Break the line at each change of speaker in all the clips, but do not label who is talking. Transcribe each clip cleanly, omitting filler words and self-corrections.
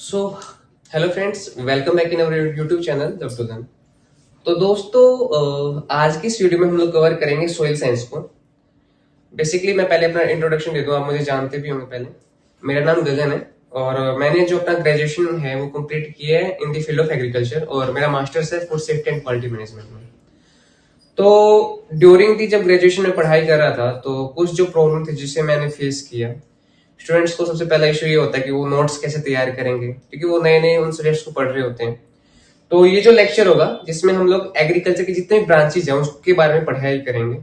So hello friends, welcome back in our YouTube channel the. तो दोस्तों, आज की इस वीडियो में हम लोग कवर करेंगे सोइल साइंस को। बेसिकली मैं पहले अपना इंट्रोडक्शन दे दूं, आप मुझे जानते भी होंगे। पहले मेरा नाम गगन है और मैंने जो अपना ग्रेजुएशन है वो कंप्लीट किया है in the field of agriculture और मेरा मास्टर्स है food safety and quality management में। तो ड्यूरिंग दी जब ग्रेजुएशन में पढ़ाई कर रहा था तो कुछ जो प्रॉब्लम थी जिसे मैंने फेस किया। स्टूडेंट्स को सबसे पहला इशू ये होता है कि वो नोट्स कैसे तैयार करेंगे, क्योंकि वो नए नए उन सब्जेक्ट्स को पढ़ रहे होते हैं। तो ये जो लेक्चर होगा जिसमें हम लोग एग्रीकल्चर के जितने भी ब्रांचेज हैं उसके बारे में पढ़ाई करेंगे।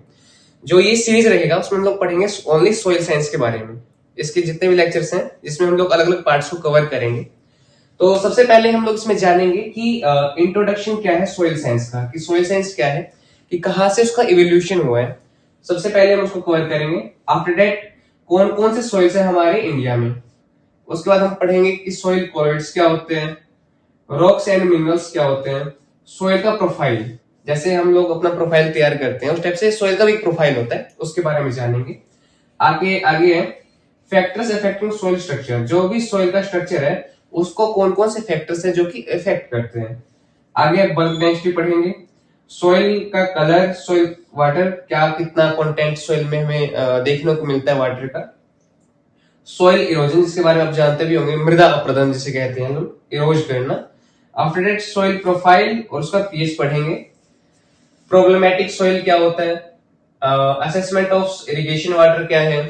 जो ये सीरीज रहेगा उसमें हम लोग पढ़ेंगे ओनली सॉइल साइंस के बारे में। इसके जितने भी लेक्चर्स हैं जिसमें हम लोग अलग अलग पार्ट्स को कवर करेंगे। तो सबसे पहले हम लोग इसमें जानेंगे कि इंट्रोडक्शन क्या है सॉइल साइंस का, कि सॉइल साइंस क्या है, कि कहाँ से उसका इवोल्यूशन हुआ है। सबसे पहले हम उसको कवर करेंगे। आफ्टर दैट कौन कौन से सॉइल्स है हमारे इंडिया में। उसके बाद हम पढ़ेंगे कि सॉइल कॉलोइड्स क्या होते हैं, रॉक्स एंड मिनरल्स क्या होते हैं, सोइल का प्रोफाइल, जैसे हम लोग अपना प्रोफाइल तैयार करते हैं उस टाइप से सोइल का भी एक प्रोफाइल होता है, उसके बारे में जानेंगे। आगे आगे है फैक्टर्स अफेक्टिंग सोइल स्ट्रक्चर। जो भी सोइल का स्ट्रक्चर है उसको कौन कौन से फैक्टर्स है जो कि इफेक्ट करते हैं। आगे बल्क डेंसिटी पढ़ेंगे। सोइल का कलर, सोइल वाटर, क्या कितना कंटेंट सोइल में हमें देखने को मिलता है वाटर का। सोइल इरोजन, जिसके बारे में आप जानते भी होंगे, मृदा अपरदन जिसे कहते हैं लोग, इरोज करना। आफ्टर दैट सोइल प्रोफाइल और उसका पीएच पढ़ेंगे। प्रोब्लेमेटिक सोइल क्या होता है, असेसमेंट ऑफ इरिगेशन वाटर क्या है,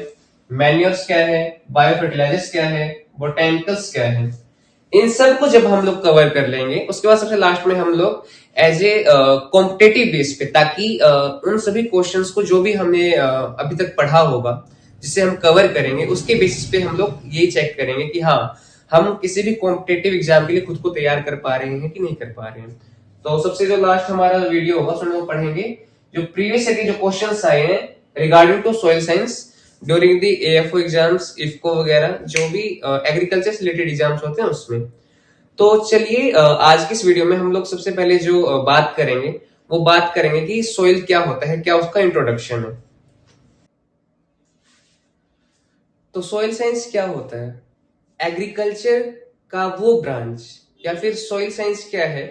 मैन्योर्स क्या है, बायो फर्टिलाइजर्स क्या है, बोटेनिकल्स क्या है। इन सब को जब हम लोग कवर कर लेंगे उसके बाद सबसे लास्ट में हम लोग एज ए कॉम्पिटेटिव बेस पे, ताकि उन सभी क्वेश्चंस को जो भी हमने अभी तक पढ़ा होगा जिसे हम कवर करेंगे उसके बेसिस पे हम लोग ये चेक करेंगे कि हाँ, हम किसी भी कॉम्पिटेटिव एग्जाम के लिए खुद को तैयार कर पा रहे हैं कि नहीं कर पा रहे हैं। तो सबसे जो लास्ट हमारा वीडियो होगा उसमें हम पढ़ेंगे जो प्रीवियस ईयर के जो क्वेश्चंस आए हैं regarding to soil science during the AFO exams, IFFCO वगैरह, जो भी एग्रीकल्चर से रिलेटेड एग्जाम्स होते हैं उसमें। तो चलिए, आज की इस वीडियो में हम लोग सबसे पहले जो बात करेंगे वो बात करेंगे कि सोइल क्या होता है, क्या उसका इंट्रोडक्शन है। तो सॉइल साइंस क्या होता है, एग्रीकल्चर का वो ब्रांच, या फिर सॉइल साइंस क्या है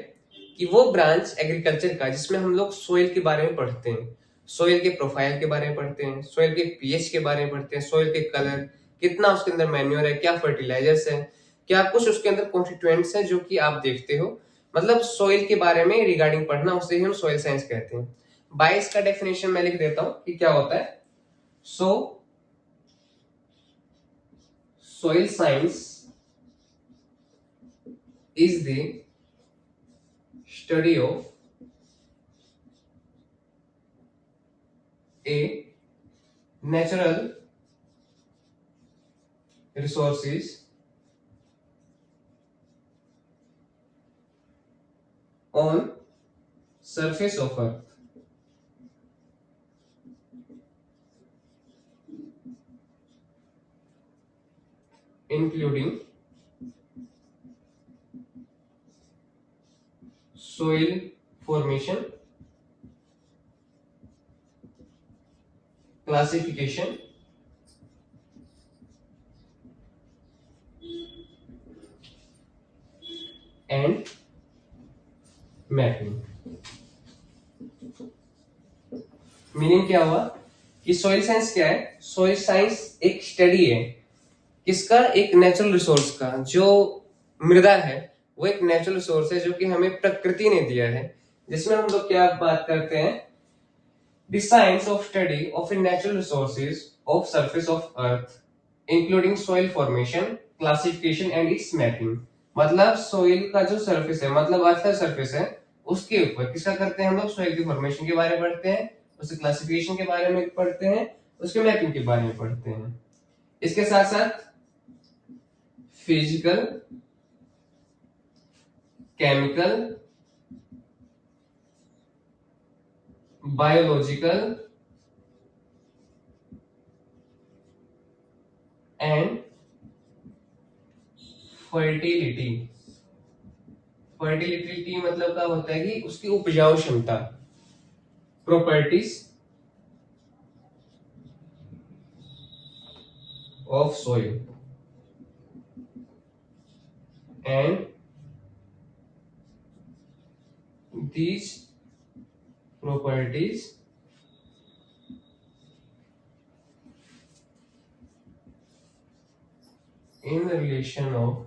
कि वो ब्रांच एग्रीकल्चर का जिसमें हम लोग सॉइल के बारे में पढ़ते हैं, सॉइल के प्रोफाइल के बारे में पढ़ते हैं, सॉइल के पीएच के बारे में पढ़ते हैं, सॉइल के कलर, कितना उसके अंदर मैन्योर है, क्या फर्टिलाइजर्स है, क्या कुछ उसके अंदर कॉन्स्टिट्यूएंट्स है जो कि आप देखते हो। मतलब सॉइल के बारे में रिगार्डिंग पढ़ना, उसे ही हम सॉइल साइंस कहते हैं। बाइस का डेफिनेशन मैं लिख देता हूं कि क्या होता है। सो soil science is the study of a natural resources on surface of earth, including soil formation, classification and mapping। Meaning क्या हुआ कि सॉइल साइंस क्या है। सॉइल साइंस एक स्टडी है किसका, एक नेचुरल रिसोर्स का। जो मृदा है वो एक नेचुरल रिसोर्स है जो कि हमें प्रकृति ने दिया है, जिसमें हम लोग क्या बात करते हैं, the science of study of a natural resources of surface of earth including soil formation, classification and it's mapping. मतलब सॉइल का जो सरफेस है, मतलब अर्थ का सरफेस है, उसके ऊपर किसका करते हैं हम लोग, सॉइल की फॉर्मेशन के बारे में पढ़ते हैं, उसके क्लासिफिकेशन के बारे में पढ़ते हैं, उसके मैपिंग के बारे में पढ़ते हैं। इसके साथ साथ physical, chemical, biological and fertility. Fertility मतलब क्या होता है कि उसकी उपजाऊ क्षमता, properties of soil and these properties in relation of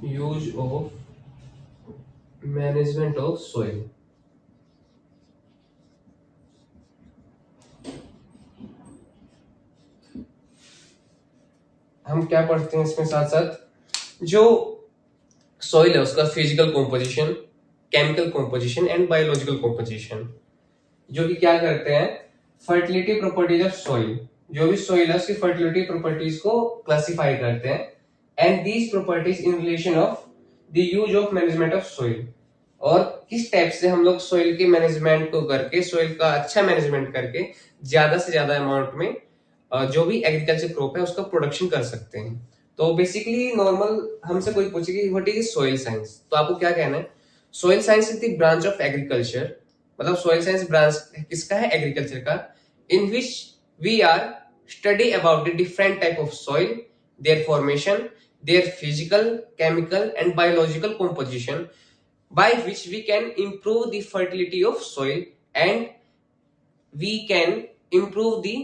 use of management of soil। हम क्या पढ़ते हैं इसमें साथ साथ जो सॉइल है उसका physical composition, chemical composition and biological composition, जो कि क्या करते हैं फर्टिलिटी प्रॉपर्टीज ऑफ सॉइल, जो भी सॉइल है उसकी फर्टिलिटी प्रॉपर्टीज को क्लासिफाई करते हैं। And these properties in relation of the use of management of soil, और किस टाइप से हम लोग सॉइल के मैनेजमेंट को करके, सॉइल का अच्छा मैनेजमेंट करके ज्यादा से ज्यादा अमाउंट में जो भी एग्रीकल्चर क्रॉप है उसका प्रोडक्शन कर सकते हैं। तो बेसिकली नॉर्मल हमसे कोई पूछे कि व्हाट इज सॉइल साइंस, तो आपको क्या कहना है? Soil science is the branch of agriculture, मतलब सॉइल साइंस ब्रांच किसका है? एग्रीकल्चर का। In which we are study about the different type of soil, their formation, their physical, chemical and biological composition, by which we can improve the fertility of soil and we can improve the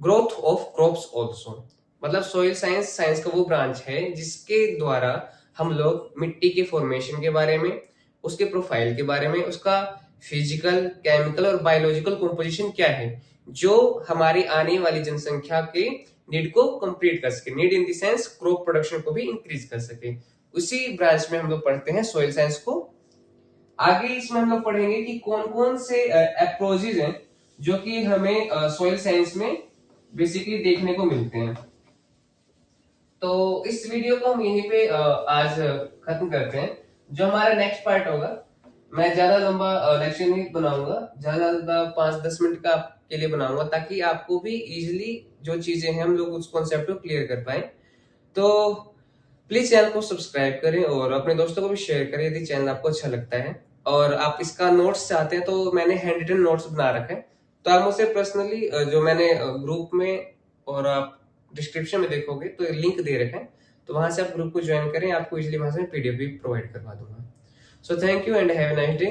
growth of crops also। मतलब soil science science का वो branch है जिसके द्वारा हम लोग मिट्टी के फॉर्मेशन के बारे में, उसके प्रोफाइल के बारे में, उसका फिजिकल, केमिकल और बायोलॉजिकल कंपोजिशन क्या है, जो हमारी आने वाली जनसंख्या के नीड को कंप्लीट कर सके, need in the sense crop production को भी इंक्रीज कर सके। उसी ब्रांच में हम लोग पढ़ते हैं सोइल साइंस को। आगे इसमें हम लोग पढ़ेंगे कि कौन कौन से अप्रोचेज हैं जो कि हमें सोइल साइंस में बेसिकली देखने को मिलते हैं। तो इस वीडियो को हम यहीं पे आज खत्म करते हैं। जो हमारा नेक्स्ट पार्ट होगा, मैं ज्यादा लंबा लेक्चर नहीं बनाऊंगा, ज्यादा 5-10 मिनट का आपके लिए बनाऊंगा ताकि आपको भी इजिली जो चीजें हैं हम लोग उस कॉन्सेप्ट को क्लियर कर पाए। तो प्लीज चैनल को सब्सक्राइब करें और अपने दोस्तों को भी शेयर करें यदि चैनल आपको अच्छा लगता है। और आप इसका नोट्स चाहते हैं तो मैंने हैंड रिटन नोट्स बना रखे हैं, तो आप मुझसे पर्सनली जो मैंने ग्रुप में और आप डिस्क्रिप्शन में देखोगे तो लिंक दे रखे हैं, तो वहां से आप ग्रुप को ज्वाइन करें, आपको इजिली वहां से पीडीएफ भी प्रोवाइड करवा दूंगा। So thank you and have a nice day.